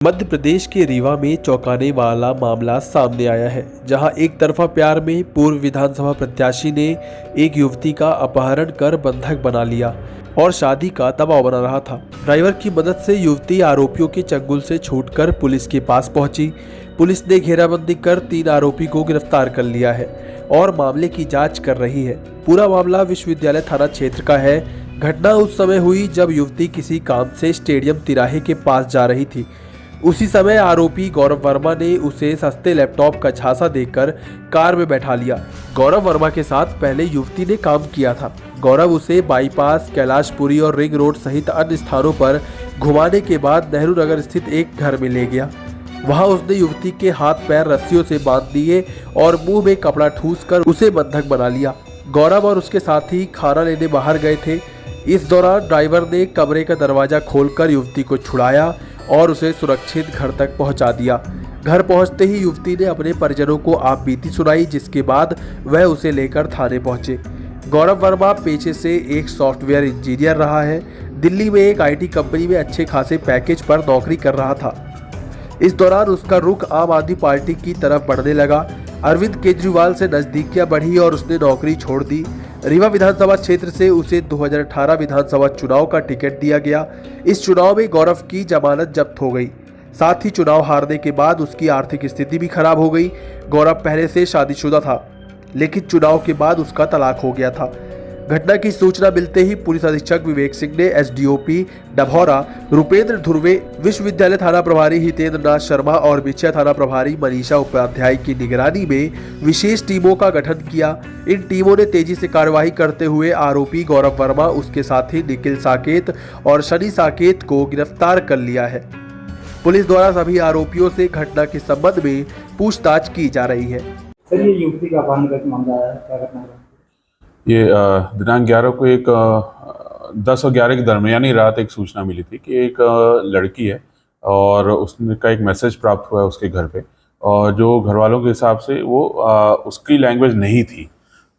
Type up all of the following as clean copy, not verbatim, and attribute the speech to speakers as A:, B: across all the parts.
A: मध्य प्रदेश के रीवा में चौंकाने वाला मामला सामने आया है, जहां एक तरफा प्यार में पूर्व विधानसभा प्रत्याशी ने एक युवती का अपहरण कर बंधक बना लिया और शादी का दबाव बना रहा था। ड्राइवर की मदद से युवती आरोपियों के चंगुल से छूटकर पुलिस के पास पहुंची। पुलिस ने घेराबंदी कर 3 आरोपी को गिरफ्तार कर लिया है और मामले की जाँच कर रही है। पूरा मामला विश्वविद्यालय थाना क्षेत्र का है। घटना उस समय हुई जब युवती किसी काम से स्टेडियम तिराहे के पास जा रही थी। उसी समय आरोपी गौरव वर्मा ने उसे सस्ते लैपटॉप का झांसा देकर कार में बैठा लिया। गौरव वर्मा के साथ पहले युवती ने काम किया था। गौरव उसे बाईपास, कैलाशपुरी और रिंग रोड सहित अन्य स्थानों पर घुमाने के बाद नेहरू नगर स्थित एक घर में ले गया। वहां उसने युवती के हाथ पैर रस्सियों से बांध दिए और मुंह में कपड़ा ठूंसकर उसे बंधक बना लिया। गौरव और उसके साथी खाना लेने बाहर गए थे। इस दौरान ड्राइवर ने कमरे का दरवाजा खोलकर युवती को छुड़ाया और उसे सुरक्षित घर तक पहुंचा दिया। घर पहुंचते ही युवती ने अपने परिजनों को आपबीती सुनाई, जिसके बाद वह उसे लेकर थाने पहुंचे। गौरव वर्मा पेशे से एक सॉफ्टवेयर इंजीनियर रहा है। दिल्ली में एक आईटी कंपनी में अच्छे खासे पैकेज पर नौकरी कर रहा था। इस दौरान उसका रुख आम आदमी पार्टी की तरफ बढ़ने लगा। अरविंद केजरीवाल से नजदीकियां बढ़ी और उसने नौकरी छोड़ दी। रीवा विधानसभा क्षेत्र से उसे 2018 विधानसभा चुनाव का टिकट दिया गया। इस चुनाव में गौरव की जमानत जब्त हो गई। साथ ही चुनाव हारने के बाद उसकी आर्थिक स्थिति भी खराब हो गई। गौरव पहले से शादीशुदा था, लेकिन चुनाव के बाद उसका तलाक हो गया था। घटना की सूचना मिलते ही पुलिस अधीक्षक विवेक सिंह ने एसडीओपी डभौरा रुपेंद्र धुर्वे, विश्वविद्यालय थाना प्रभारी हितेंद्र नाथ शर्मा और बिछिया थाना प्रभारी मनीषा उपाध्याय की निगरानी में विशेष टीमों का गठन किया। इन टीमों ने तेजी से कार्यवाही करते हुए आरोपी गौरव वर्मा, उसके साथी निखिल साकेत और शनि साकेत को गिरफ्तार कर लिया है। पुलिस द्वारा सभी आरोपियों से घटना के संबंध में पूछताछ की जा रही है।
B: सर, ये युवती का अपहरण का मामला है, क्या घटना है?
C: ये दिनांक 11 को एक 10 और 11 के दरमियान यानी रात एक सूचना मिली थी कि एक लड़की है और उसने का एक मैसेज प्राप्त हुआ है उसके घर पे, और जो घर वालों के हिसाब से वो उसकी लैंग्वेज नहीं थी,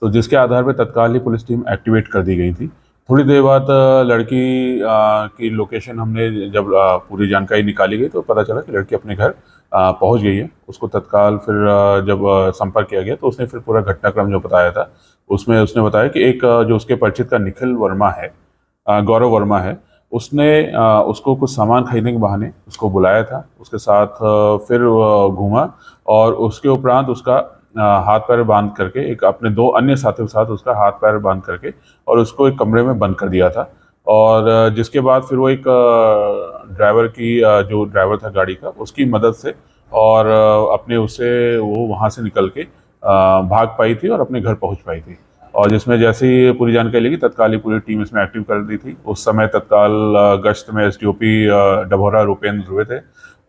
C: तो जिसके आधार पे तत्काल ही पुलिस टीम एक्टिवेट कर दी गई थी। थोड़ी देर बाद लड़की की लोकेशन हमने जब पूरी जानकारी निकाली गई तो पता चला कि लड़की अपने घर पहुंच गई है। उसको तत्काल फिर जब संपर्क किया गया तो उसने फिर पूरा घटनाक्रम जो बताया था उसमें उसने बताया कि एक जो उसके परिचित का निखिल वर्मा है, गौरव वर्मा है, उसने उसको कुछ सामान खरीदने के बहाने उसको बुलाया था, उसके साथ फिर घूमा और उसके उपरांत उसका हाथ पैर बांध करके एक अपने 2 अन्य साथियों के साथ उसका हाथ पैर बांध करके और उसको एक कमरे में बंद कर दिया था। और जिसके बाद फिर वो एक ड्राइवर की जो ड्राइवर था गाड़ी का, उसकी मदद से और अपने उससे वो वहाँ से निकल के भाग पाई थी और अपने घर पहुँच पाई थी। और जिसमें जैसे ही पूरी जानकारी लगी तत्काल ही पूरी टीम इसमें एक्टिव कर दी थी। उस समय तत्काल गश्त में एसडीओपी डभौरा रुपेंद्र ध्रुवे थे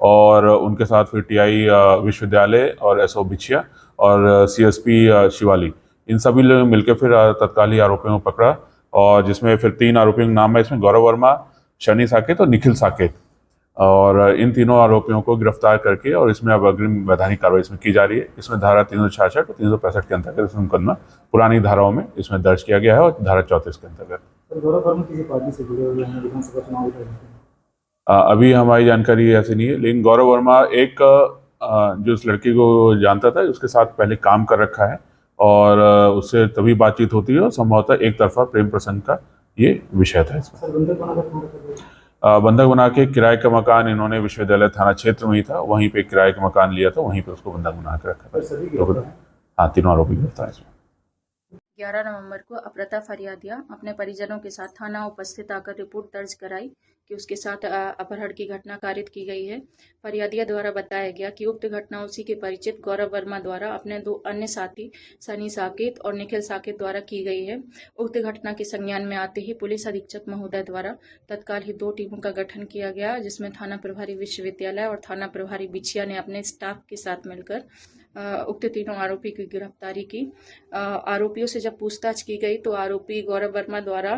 C: और उनके साथ फिर टीआई विश्वविद्यालय और एसओ बिछिया और सीएसपी शिवाली, इन सभी लोग मिलकर फिर तत्काल ही आरोपियों को पकड़ा। और जिसमें फिर 3 आरोपियों का नाम है इसमें गौरव वर्मा, शनि साकेत और निखिल साकेत, और इन तीनों आरोपियों को गिरफ्तार करके और इसमें अब अग्रिम वैधानिक कार्रवाई इसमें की जा रही है। इसमें धारा 366 और 365 के अंतर्गत इसमें मुकदमा पुरानी धाराओं में इसमें दर्ज किया गया है और धारा 34 के अंतर्गत।
B: गौरव वर्मा किसी पार्टी से जुड़े हुए हैं विधानसभा चुनाव में?
C: अभी हमारी जानकारी ऐसी नहीं है, लेकिन गौरव वर्मा एक जो उस लड़की को जानता था उसके साथ पहले काम कर रखा है और उससे तभी बातचीत होती है और संभवतः एक तरफा प्रेम प्रसंग का ये विषय था। इसमें बंधक बना के किराए का मकान इन्होंने विश्वविद्यालय थाना क्षेत्र में ही था, वहीं पे किराए का मकान लिया था, वहीं पे उसको बंधक बना के रखा था। हाँ, तीनों आरोपी गिरफ्तार हैं।
D: 11 नवंबर को अप्रता फरियादिया अपने परिजनों के साथ थाना उपस्थित आकर रिपोर्ट दर्ज कराई कि उसके साथ अपहरण की घटना कारित की गई है। फरियादिया द्वारा बताया गया कि उक्त घटना उसी के परिचित गौरव वर्मा द्वारा अपने 2 अन्य साथी शनि साकेत और निखिल साकेत द्वारा की गई है। उक्त घटना के संज्ञान में आते ही पुलिस अधीक्षक महोदय द्वारा तत्काल ही 2 टीमों का गठन किया गया, जिसमें थाना प्रभारी विश्वविद्यालय और थाना प्रभारी बिछिया ने अपने स्टाफ के साथ मिलकर उक्त तीनों आरोपी की गिरफ्तारी की। आरोपियों से जब पूछताछ की गई तो आरोपी गौरव वर्मा द्वारा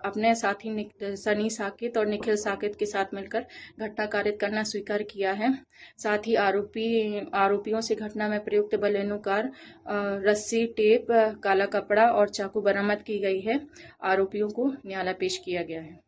D: अपने साथी शनि साकेत और निखिल साकेत के साथ मिलकर घटना कारित करना स्वीकार किया है। साथ ही आरोपियों से घटना में प्रयुक्त बलेनुकार, रस्सी, टेप, काला कपड़ा और चाकू बरामद की गई है। आरोपियों को न्यायालय पेश किया गया है।